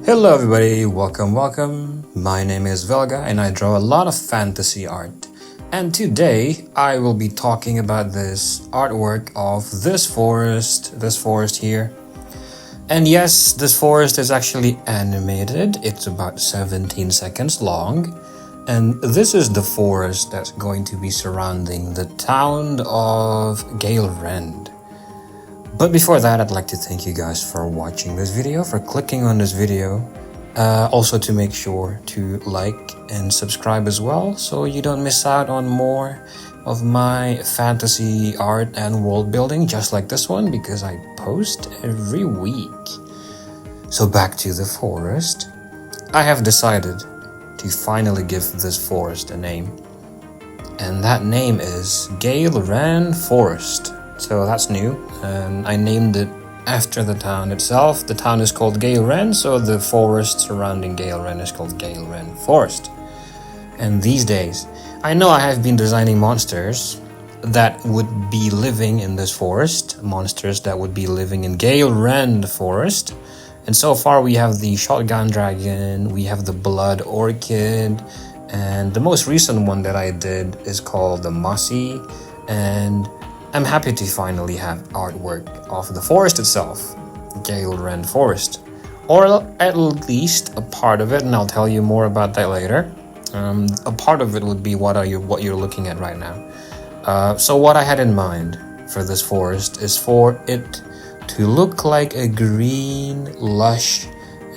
Hello everybody, welcome. My name is Velga and I draw a lot of fantasy art. And today I will be talking about this artwork of this forest here. And yes, this forest is actually animated. It's about 17 seconds long. And this is the forest that's going to be surrounding the town of Galerend. But before that, I'd like to thank you guys for watching this video, for clicking on this video. Also to make sure to like and subscribe as well, so you don't miss out on more of my fantasy art and world building, just like this one, because I post every week. So back to the forest. I have decided to finally give this forest a name. And that name is Galerend Forest. So that's new, and I named it after the town itself. The town is called Galerend, so the forest surrounding Galerend is called Galerend Forest. And these days, I know I have been designing monsters that would be living in this forest, monsters that would be living in Galerend Forest. And so far we have the shotgun dragon, we have the blood orchid, and the most recent one that I did is called the mossy, and I'm happy to finally have artwork of the forest itself, Galerend Forest, or at least a part of it, and I'll tell you more about that later. A part of it would be what you're looking at right now. So what I had in mind for this forest is for it to look like a green, lush,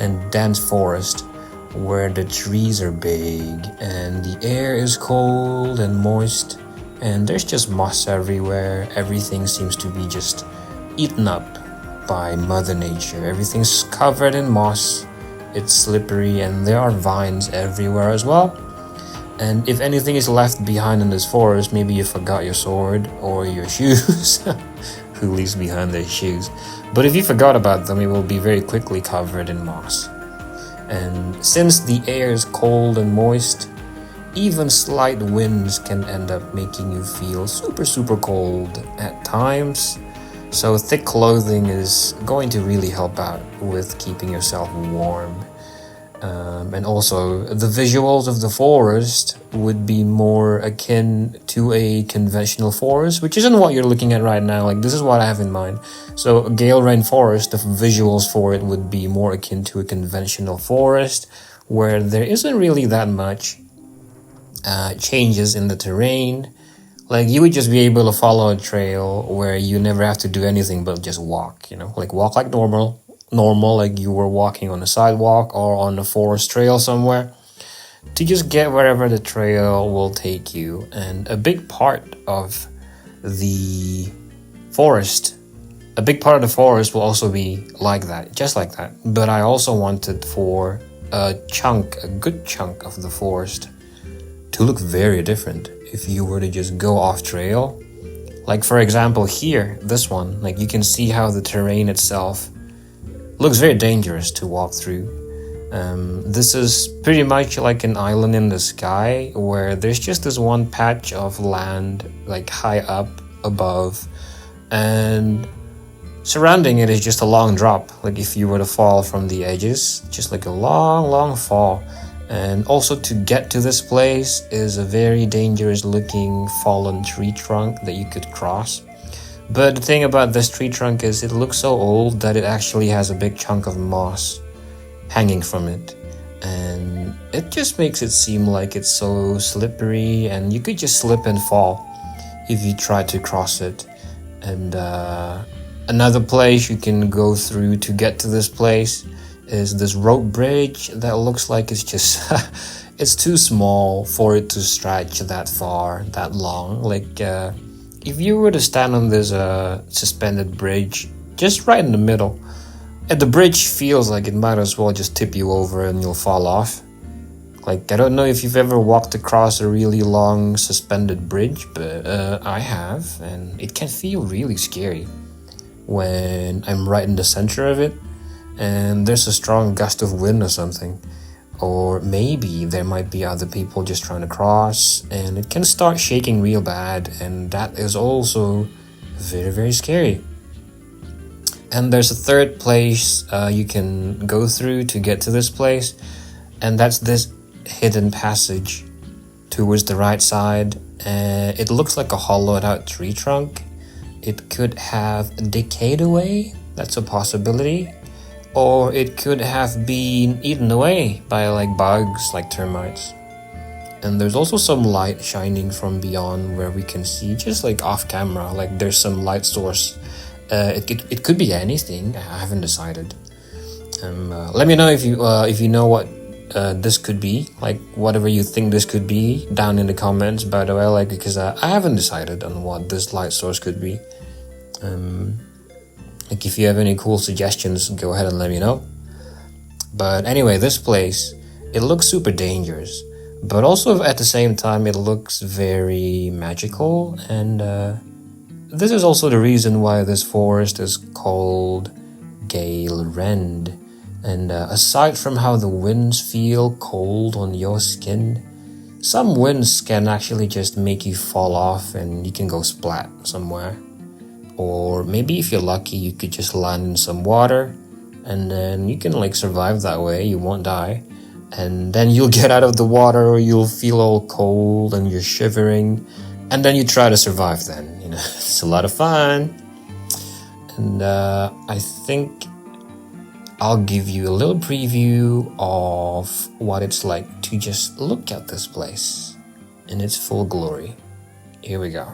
and dense forest where the trees are big and the air is cold and moist. And there's just moss everywhere. Everything seems to be just eaten up by Mother Nature. Everything's covered in moss. It's slippery and there are vines everywhere as well. And if anything is left behind in this forest, maybe you forgot your sword or your shoes. Who leaves behind their shoes? But if you forgot about them, it will be very quickly covered in moss. And since the air is cold and moist, even slight winds can end up making you feel super cold at times. So thick clothing is going to really help out with keeping yourself warm. And also the visuals of the forest would be more akin to a conventional forest, which isn't what you're looking at right now. Like, this is what I have in mind. So Galerend Forest, the visuals for it would be more akin to a conventional forest, where there isn't really that much changes in the terrain. Like, you would just be able to follow a trail where you never have to do anything but just walk, like walk like normal, like you were walking on a sidewalk or on a forest trail somewhere, to just get wherever the trail will take you. And a big part of the forest will also be like that, just like that. But I also wanted for a good chunk of the forest to look very different if you were to just go off trail. Like, for example, here, this one, like, you can see how the terrain itself looks very dangerous to walk through. This is pretty much like an island in the sky where there's just this one patch of land, like, high up above, and surrounding it is just a long drop. Like, if you were to fall from the edges, just like a long fall. And also, to get to this place is a very dangerous looking fallen tree trunk that you could cross. But the thing about this tree trunk is it looks so old that it actually has a big chunk of moss hanging from it. And it just makes it seem like it's so slippery and you could just slip and fall if you try to cross it. And another place you can go through to get to this place is this rope bridge that looks like it's just it's too small for it to stretch that far, that long. Like, if you were to stand on this suspended bridge just right in the middle, and the bridge feels like it might as well just tip you over and you'll fall off. Like, I don't know if you've ever walked across a really long suspended bridge, but I have, and it can feel really scary when I'm right in the center of it and there's a strong gust of wind or something. Or maybe there might be other people just trying to cross and it can start shaking real bad, and that is also very scary. And there's a third place you can go through to get to this place, and that's this hidden passage towards the right side. It looks like a hollowed out tree trunk. It could have decayed away, that's a possibility. Or it could have been eaten away by like bugs, like termites. And there's also some light shining from beyond where we can see, just like off camera, like there's some light source. It could be anything, I haven't decided. Let me know if you know what this could be, like whatever you think this could be, down in the comments, by the way, like, because I haven't decided on what this light source could be. Like if you have any cool suggestions, go ahead and let me know. But anyway, this place, it looks super dangerous, but also at the same time it looks very magical. And this is also the reason why this forest is called Galerend. And aside from how the winds feel cold on your skin, some winds can actually just make you fall off and you can go splat somewhere. Or maybe if you're lucky, you could just land in some water and then you can like survive that way, you won't die. And then you'll get out of the water, or you'll feel all cold and you're shivering, and then you try to survive then, you know. It's a lot of fun. And I think I'll give you a little preview of what it's like to just look at this place in its full glory. Here we go.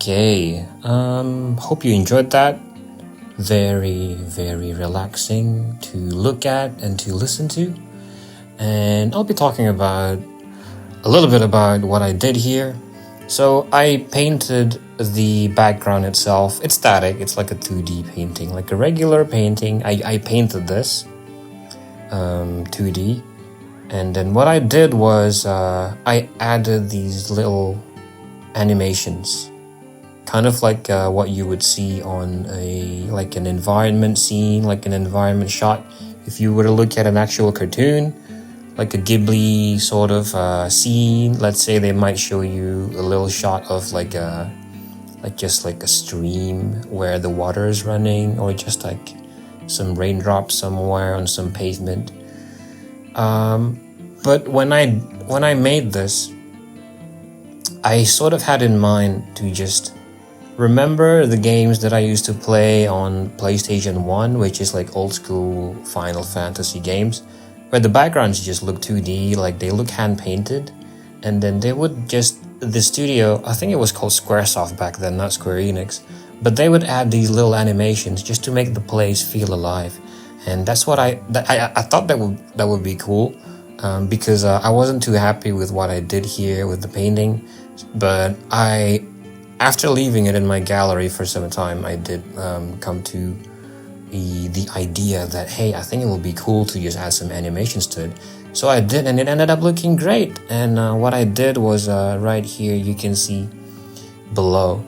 Okay, hope you enjoyed that. Very, very relaxing to look at and to listen to. And I'll be talking about a little bit about what I did here. So I painted the background itself. It's static, it's like a 2D painting, like a regular painting. I painted this 2D. And then what I did was I added these little animations, kind of like what you would see on an environment scene, like an environment shot. If you were to look at an actual cartoon, like a Ghibli sort of scene, let's say they might show you a little shot of like just a stream where the water is running, or just like some raindrops somewhere on some pavement. But when I made this, I sort of had in mind to just remember the games that I used to play on PlayStation 1, which is like old school Final Fantasy games, where the backgrounds just look 2D, like they look hand painted, and then they would just the studio, I think it was called Squaresoft back then, not Square Enix, but they would add these little animations just to make the place feel alive. And that's what I thought that would be cool, because I wasn't too happy with what I did here with the painting, but after leaving it in my gallery for some time, I did come to the idea that, hey, I think it would be cool to just add some animations to it. So I did, and it ended up looking great. And what I did was, right here, you can see below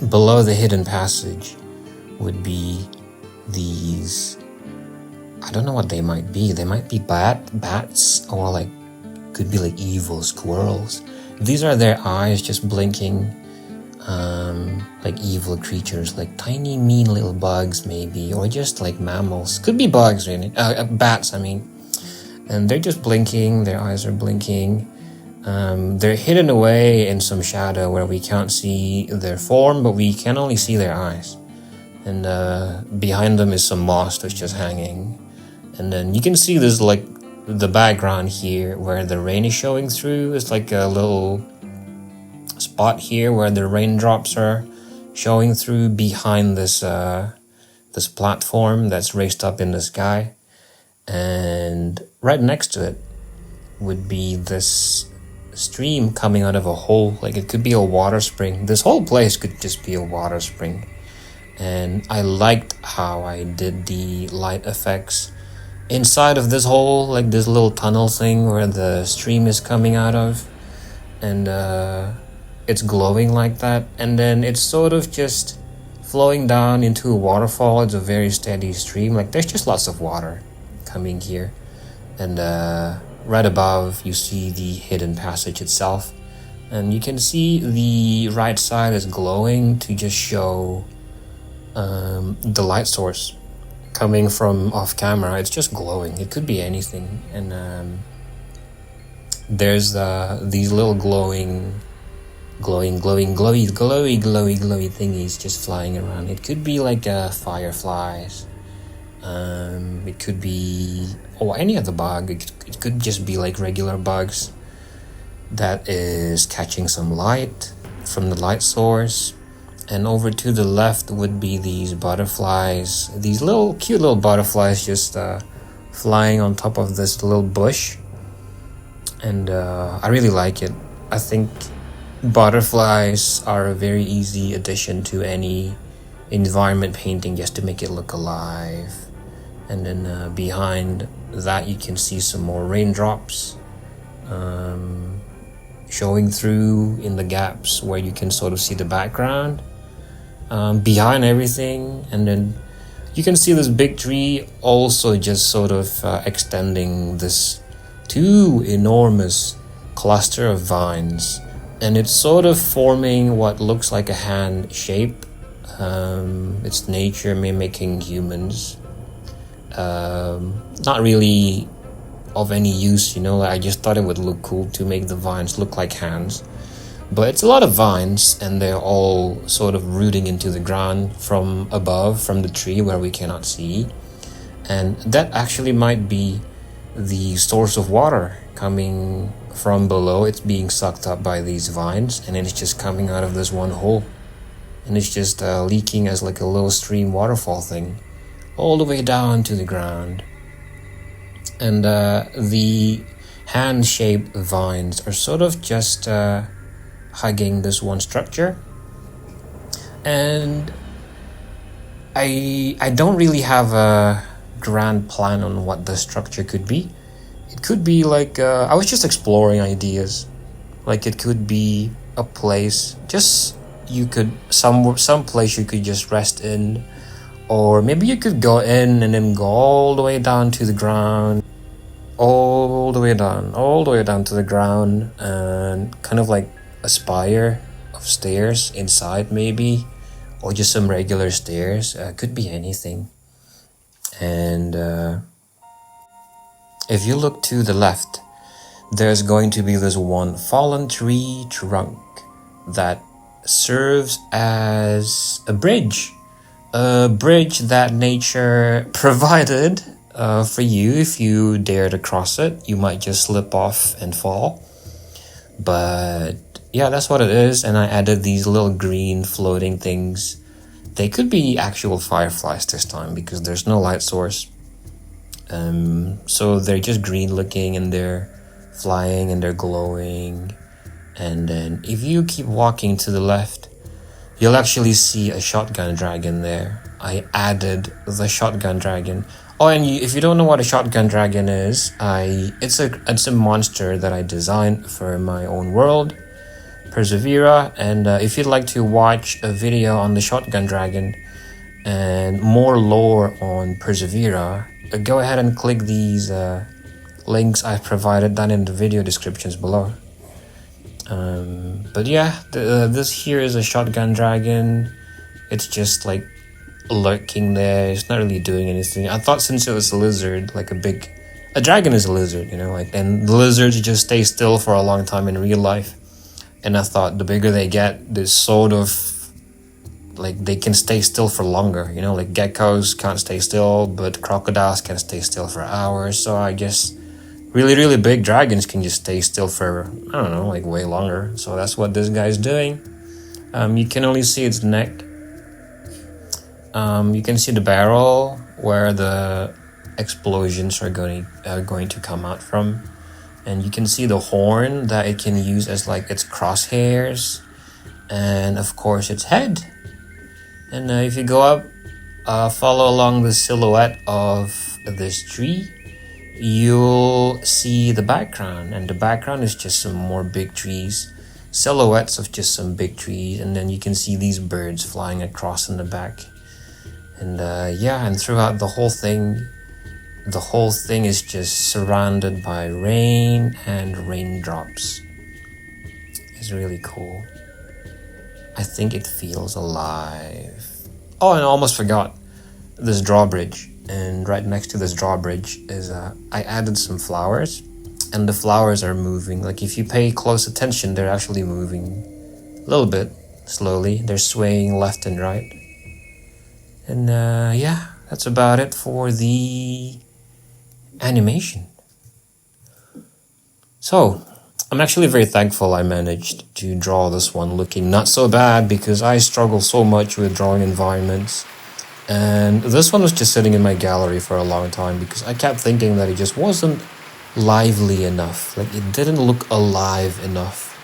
the hidden passage would be these, I don't know what they might be. They might be bats, or like, could be like evil squirrels. These are their eyes just blinking, like evil creatures, like tiny mean little bugs maybe, or just like mammals. Could be bugs, really. Bats, I mean. And they're just blinking, their eyes are blinking. They're hidden away in some shadow where we can't see their form, but we can only see their eyes. And behind them is some moss that's just hanging. And then you can see this, like, the background here where the rain is showing through. It's like a little spot here where the raindrops are showing through behind this this platform that's raised up in the sky. And right next to it would be this stream coming out of a hole. Like, it could be a water spring. This whole place could just be a water spring. And I liked how I did the light effects inside of this hole, like this little tunnel thing where the stream is coming out of. And it's glowing like that. And then it's sort of just flowing down into a waterfall. It's a very steady stream. Like, there's just lots of water coming here. And right above you see the hidden passage itself, and you can see the right side is glowing to just show the light source coming from off camera. It's just glowing. It could be anything. And there's these little glowy thingies just flying around. It could be like fireflies. It could be any other bug. It could just be like regular bugs that is catching some light from the light source. And over to the left would be these butterflies, these little cute little butterflies just flying on top of this little bush. And I really like it. I think butterflies are a very easy addition to any environment painting, just to make it look alive. And then behind that you can see some more raindrops showing through in the gaps where you can sort of see the background behind everything. And then you can see this big tree also just sort of extending this two enormous cluster of vines, and it's sort of forming what looks like a hand shape. It's nature mimicking humans. Not really of any use, I just thought it would look cool to make the vines look like hands. But it's a lot of vines, and they're all sort of rooting into the ground from above, from the tree where we cannot see. And that actually might be the source of water coming from below. It's being sucked up by these vines, and then it's just coming out of this one hole. And it's just leaking as like a little stream waterfall thing all the way down to the ground. And the hand-shaped vines are sort of just hugging this one structure. And I don't really have a grand plan on what the structure could be. It could be like I was just exploring ideas. Like, it could be a place, just you could some place you could just rest in, or maybe you could go in and then go all the way down to the ground, all the way down to the ground, and kind of like a spire of stairs inside maybe, or just some regular stairs. Could be anything. And if you look to the left, there's going to be this one fallen tree trunk that serves as a bridge that nature provided for you. If you dare to cross it, you might just slip off and fall. But yeah, that's what it is. And I added these little green floating things. They could be actual fireflies this time because there's no light source. So they're just green looking and they're flying and they're glowing. And then if you keep walking to the left, you'll actually see a shotgun dragon there. I added the shotgun dragon. Oh, and if you don't know what a shotgun dragon is, it's a monster that I designed for my own world, Persevera. And if you'd like to watch a video on the shotgun dragon and more lore on Persevera, go ahead and click these links I've provided down in the video descriptions below. But yeah, this here is a shotgun dragon. It's just like lurking there. It's not really doing anything. I thought since it was a lizard, like a dragon is a lizard, you know, like, and the lizards just stay still for a long time in real life. And I thought the bigger they get, the sort of like they can stay still for longer, you know, like geckos can't stay still, but crocodiles can stay still for hours. So I guess really big dragons can just stay still for, I don't know, like way longer. So that's what this guy's doing. You can only see its neck. You can see the barrel where the explosions are going to come out from. And you can see the horn that it can use as like its crosshairs. And of course its head. And if you go up, follow along the silhouette of this tree, you'll see the background. And the background is just some more big trees. Silhouettes of just some big trees. And then you can see these birds flying across in the back. And yeah, and throughout the whole thing is just surrounded by rain and raindrops. It's really cool. I think it feels alive. Oh, and I almost forgot this drawbridge. And right next to this drawbridge is I added some flowers, and the flowers are moving. Like if you pay close attention, they're actually moving a little bit slowly. They're swaying left and right. And yeah, that's about it for the animation. So, I'm actually very thankful I managed to draw this one looking not so bad because I struggle so much with drawing environments. And this one was just sitting in my gallery for a long time because I kept thinking that it just wasn't lively enough. Like it didn't look alive enough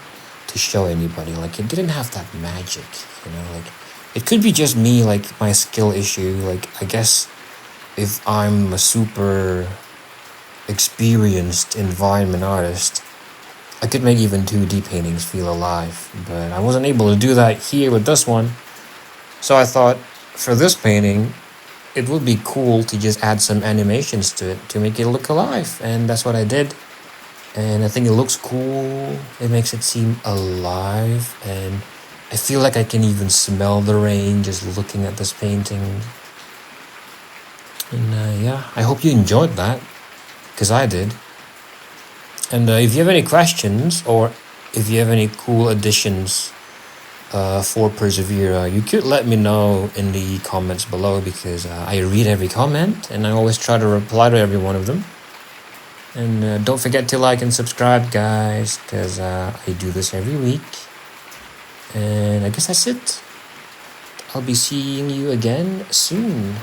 to show anybody. Like it didn't have that magic, you know, like it could be just me, like my skill issue. Like I guess if I'm a super experienced environment artist, I could make even 2D paintings feel alive, but I wasn't able to do that here with this one. So I thought for this painting, it would be cool to just add some animations to it to make it look alive, and that's what I did. And I think it looks cool. It makes it seem alive, and I feel like I can even smell the rain just looking at this painting. And yeah, I hope you enjoyed that, because I did. And if you have any questions, or if you have any cool additions for Persevera, you could let me know in the comments below, because I read every comment, and I always try to reply to every one of them. And don't forget to like and subscribe, guys, because I do this every week. And I guess that's it. I'll be seeing you again soon.